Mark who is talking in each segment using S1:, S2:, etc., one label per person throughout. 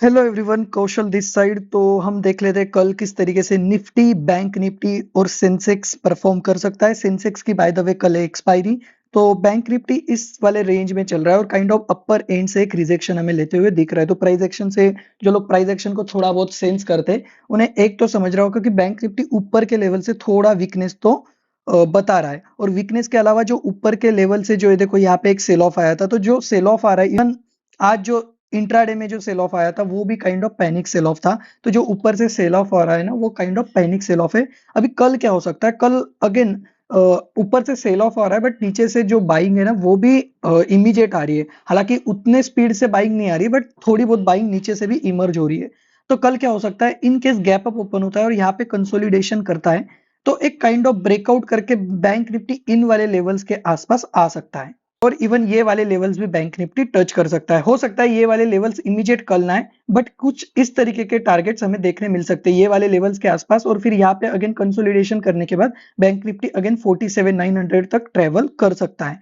S1: Hello everyone, Kaushal this side. तो हम देख लेते हैं कल किस तरीके से निफ्टी, बैंक निफ्टी और सेंसेक्स परफॉर्म कर सकता है। सेंसेक्स की बाय द वे कल है एक्सपायरी। तो बैंक निफ्टी इस वाले रेंज में चल रहा है और काइंड ऑफ अपर एंड से एक रिजेक्शन हमें लेते हुए दिख रहा है। तो प्राइस एक्शन से जो लोग प्राइस एक्शन को थोड़ा बहुत सेंस करते हैं, उन्हें एक तो समझ रहा होगा कि बैंक निफ्टी ऊपर के लेवल से थोड़ा वीकनेस तो बता रहा है। और वीकनेस के अलावा जो ऊपर के लेवल से जो है, देखो यहाँ पे एक सेल ऑफ आया था, तो जो सेल ऑफ आ रहा है, इवन आज जो इंट्राडे में जो सेल ऑफ आया था वो भी kind of panic sell off था। तो जो ऊपर से सेल ऑफ आ रहा है ना, वो kind of panic sell off है। अभी कल क्या हो सकता है, कल अगेन ऊपर से सेल ऑफ आ रहा है, बट नीचे से जो बाइंग है ना वो भी इमीडिएट आ रही है। हालांकि उतने स्पीड से बाइंग नहीं आ रही, बट थोड़ी बहुत बाइंग नीचे से भी इमर्ज हो रही है। तो कल क्या हो सकता है, in case gap up open होता है और यहाँ पे कंसोलिडेशन करता है, तो एक काइंड ऑफ ब्रेकआउट करके बैंक निफ्टी इन वाले लेवल्स के आसपास आ सकता है। और इवन ये वाले लेवल्स भी बैंक निफ्टी टच कर सकता है। हो सकता है ये वाले लेवल्स इमीडिएट कल ना आए, बट कुछ इस तरीके के टारगेट्स हमें देखने मिल सकते हैं ये वाले लेवल्स के आसपास। और फिर यहाँ पे अगेन कंसोलिडेशन करने के बाद बैंक निफ्टी अगेन 47,900 तक ट्रेवल कर सकता है।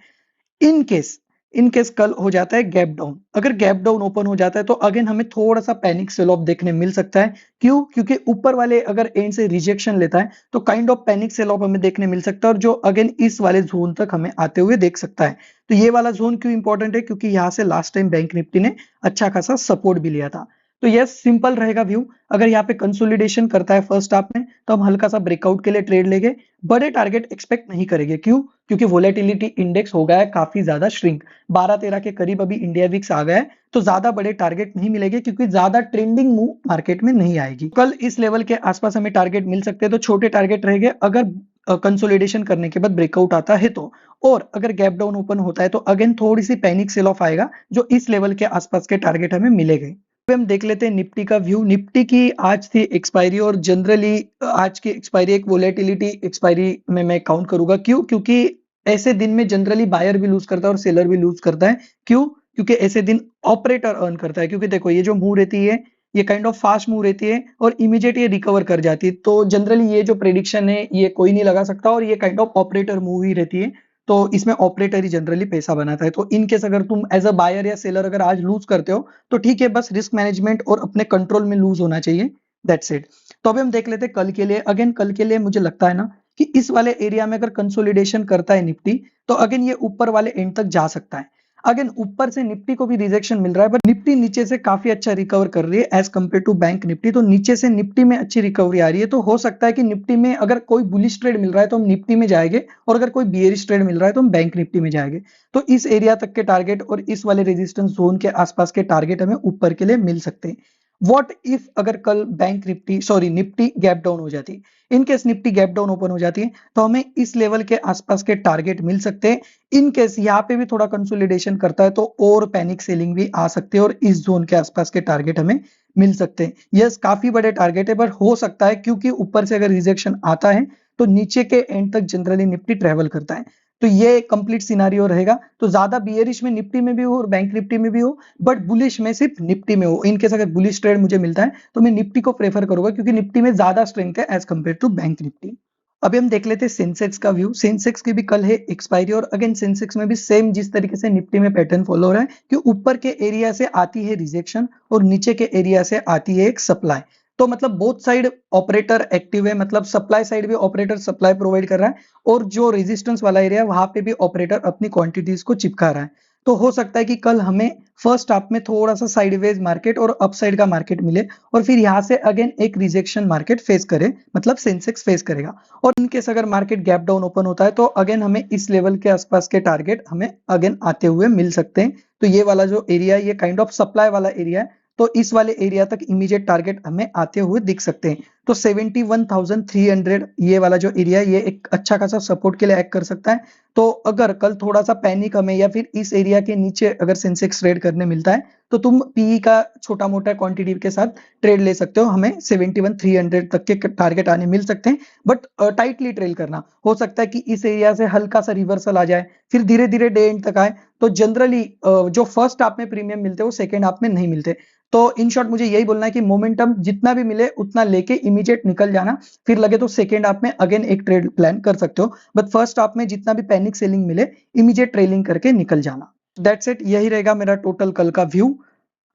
S1: इन केस इन केस कल हो जाता है गैप डाउन, अगर गैप डाउन ओपन हो जाता है तो अगेन हमें थोड़ा सा पैनिक सेल ऑफ देखने मिल सकता है। क्यों? क्योंकि ऊपर वाले अगर एंड से रिजेक्शन लेता है तो kind of panic sell off हमें देखने मिल सकता है, और जो अगेन इस वाले जोन तक हमें आते हुए देख सकता है। तो ये वाला जोन क्यों इंपॉर्टेंट है? क्योंकि यहाँ से लास्ट टाइम बैंक निफ्टी ने अच्छा खासा सपोर्ट भी लिया था। तो यस, सिंपल रहेगा व्यू। अगर यहाँ पे कंसोलिडेशन करता है फर्स्ट हाफ में, तो हम हल्का सा ब्रेकआउट के लिए ट्रेड लेंगे। बड़े टारगेट एक्सपेक्ट नहीं करेंगे। क्यों? क्योंकि वोलेटिलिटी इंडेक्स हो गया है काफी ज्यादा श्रिंक, 12-13 के करीब अभी इंडिया विक्स आ गया है। तो ज्यादा बड़े टारगेट नहीं मिलेंगे, क्योंकि ज्यादा ट्रेंडिंग मूव मार्केट में नहीं आएगी। कल इस लेवल के आसपास हमें टारगेट मिल सकते हैं, तो छोटे टारगेट रहेंगे अगर कंसोलिडेशन करने के बाद ब्रेकआउट आता है तो। और अगर गैप डाउन ओपन होता है तो अगेन थोड़ी सी पैनिक सेल ऑफ आएगा, जो इस लेवल के आसपास के टारगेट हमें मिलेंगे। हम देख लेते हैं निफ्टी का व्यू। निफ्टी की आज थी एक्सपायरी, और जनरली आज की एक्सपायरी एक वोलेटिलिटी एक्सपायरी में मैं काउंट करूंगा। क्यों? क्योंकि ऐसे दिन में जनरली बायर भी लूज करता है और सेलर भी लूज करता है। क्यों? क्योंकि ऐसे दिन ऑपरेटर अर्न करता है। क्योंकि देखो, ये जो मूव रहती है, ये काइंड ऑफ फास्ट मूव रहती है और इमीडिएट ये रिकवर कर जाती है। तो जनरली ये जो प्रेडिक्शन है ये कोई नहीं लगा सकता, और ये काइंड ऑफ ऑपरेटर मूव ही रहती है। तो इसमें ऑपरेटर ही जनरली पैसा बनाता है। तो इन केस अगर तुम एज अ बायर या सेलर अगर आज लूज करते हो, तो ठीक है, बस रिस्क मैनेजमेंट और अपने कंट्रोल में लूज होना चाहिए। That's it. तो अभी हम देख लेते हैं कल के लिए। अगेन कल के लिए मुझे लगता है ना कि इस वाले एरिया में अगर कंसोलिडेशन करता है निफ्टी, तो अगेन ये ऊपर वाले एंड तक जा सकता है। अगेन ऊपर से निफ्टी को भी रिजेक्शन मिल रहा है, बट निफ्टी नीचे से काफी अच्छा रिकवर कर रही है as compare to bank Nifty. तो नीचे से निफ्टी में अच्छी रिकवरी आ रही है। तो हो सकता है कि निफ्टी में अगर कोई बुलिश ट्रेड मिल रहा है तो हम निफ्टी में जाएंगे, और अगर कोई बियरिश ट्रेड मिल रहा है तो हम बैंक निफ्टी में जाएंगे। तो इस एरिया तक के टारगेट और इस वाले रेजिस्टेंस जोन के आसपास के टारगेट हमें ऊपर के लिए मिल सकते हैं। व्हाट इफ अगर कल bank Nifty sorry Nifty gap down हो जाती, in case Nifty gap down open हो जाती है, तो हमें इस लेवल के आसपास के टारगेट मिल सकते हैं। इन केस यहाँ पे भी थोड़ा कंसोलिडेशन करता है तो और पैनिक सेलिंग भी आ सकते हैं, और इस जोन के आसपास के टारगेट हमें मिल सकते हैं। यस, काफी बड़े टारगेट है, पर हो सकता है क्योंकि ऊपर से अगर रिजेक्शन आता है तो नीचे के एंड तक जनरली निफ्टी ट्रेवल करता है। तो ये कंप्लीट सिनारियो रहेगा। तो ज्यादा बियरिश में निफ्टी में भी हो और बैंक निफ्टी में भी हो, बट बुलिश में सिर्फ निफ्टी में हो। इनकेस अगर बुलिश ट्रेड मुझे मिलता है तो मैं निफ्टी को प्रेफर करूंगा, क्योंकि निफ्टी में ज्यादा स्ट्रेंथ है as compare to bank Nifty. अभी हम देख लेते हैं सेंसेक्स का व्यू। सेंसेक्स की भी कल है एक्सपायरी, और अगेन सेंसेक्स में भी सेम जिस तरीके से निफ्टी में पैटर्न फॉलो हो रहा है कि ऊपर के एरिया से आती है रिजेक्शन और नीचे के एरिया से आती है एक सप्लाई। तो मतलब बोथ साइड ऑपरेटर एक्टिव है, मतलब सप्लाई साइड भी ऑपरेटर सप्लाई प्रोवाइड कर रहा है, और जो रेजिस्टेंस वाला एरिया है वहां पे भी ऑपरेटर अपनी क्वांटिटीज को चिपका रहा है। तो हो सकता है कि कल हमें फर्स्ट हाफ में थोड़ा सा साइडवेज मार्केट और अपसाइड का मार्केट मिले, और फिर यहाँ से अगेन एक रिजेक्शन मार्केट फेस करे, मतलब सेंसेक्स फेस करेगा। और इनकेस अगर मार्केट गैप डाउन ओपन होता है तो अगेन हमें इस लेवल के आसपास के टारगेट हमें अगेन आते हुए मिल सकते हैं। तो ये वाला जो एरिया है ये काइंड ऑफ सप्लाई वाला एरिया है, तो इस वाले एरिया तक इमीडिएट टारगेट हमें आते हुए दिख सकते हैं। तो 71,300 ये वाला जो एरिया है ये एक अच्छा खासा सपोर्ट के लिए एक्ट कर सकता है। तो अगर कल थोड़ा सा पैनिक हमें या फिर इस एरिया के नीचे अगर सेंसेक्स ट्रेड करने मिलता है, तो तुम पीई का छोटा मोटा क्वांटिटी के साथ ट्रेड ले सकते हो। हमें 71,300 तक के टारगेट आने मिल सकते हैं, बट टाइटली ट्रेल करना। हो सकता है कि इस एरिया से हल्का सा रिवर्सल आ जाए, फिर धीरे धीरे डे एंड तक आए। तो जनरली जो फर्स्ट हाफ में प्रीमियम मिलते हैं वो सेकेंड हाफ में नहीं मिलते। तो इन शॉर्ट मुझे यही बोलना है कि मोमेंटम जितना भी मिले उतना लेके इमीडिएट निकल जाना, फिर लगे तो सेकेंड हाफ में अगेन एक ट्रेड प्लान कर सकते हो। बट फर्स्ट हाफ में जितना भी पैनिक सेलिंग मिले इमीडिएट ट्रेलिंग करके निकल जाना। दैट्स इट, यही रहेगा मेरा टोटल कल का व्यू।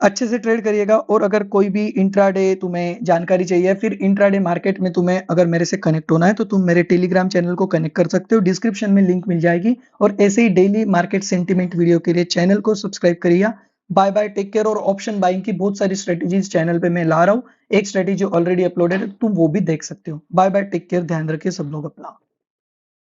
S1: अच्छे से ट्रेड करिएगा। और अगर कोई भी इंट्राडे तुम्हें जानकारी चाहिए या फिर इंट्राडे मार्केट में तुम्हें अगर मेरे से कनेक्ट होना है तो तुम मेरे टेलीग्राम चैनल को कनेक्ट कर सकते हो, डिस्क्रिप्शन में लिंक मिल जाएगी। और ऐसे ही डेली मार्केट सेंटीमेंट वीडियो के लिए चैनल को सब्सक्राइब करिए। Bye bye, take care. और ऑप्शन बाइंग की बहुत सारी स्ट्रेटेजीज चैनल पे मैं ला रहा हूँ, एक स्ट्रेटेजी ऑलरेडी अपलोडेड है, तुम वो भी देख सकते हो। बाय बाय, टेक केयर, ध्यान रखिए सब लोग अपना।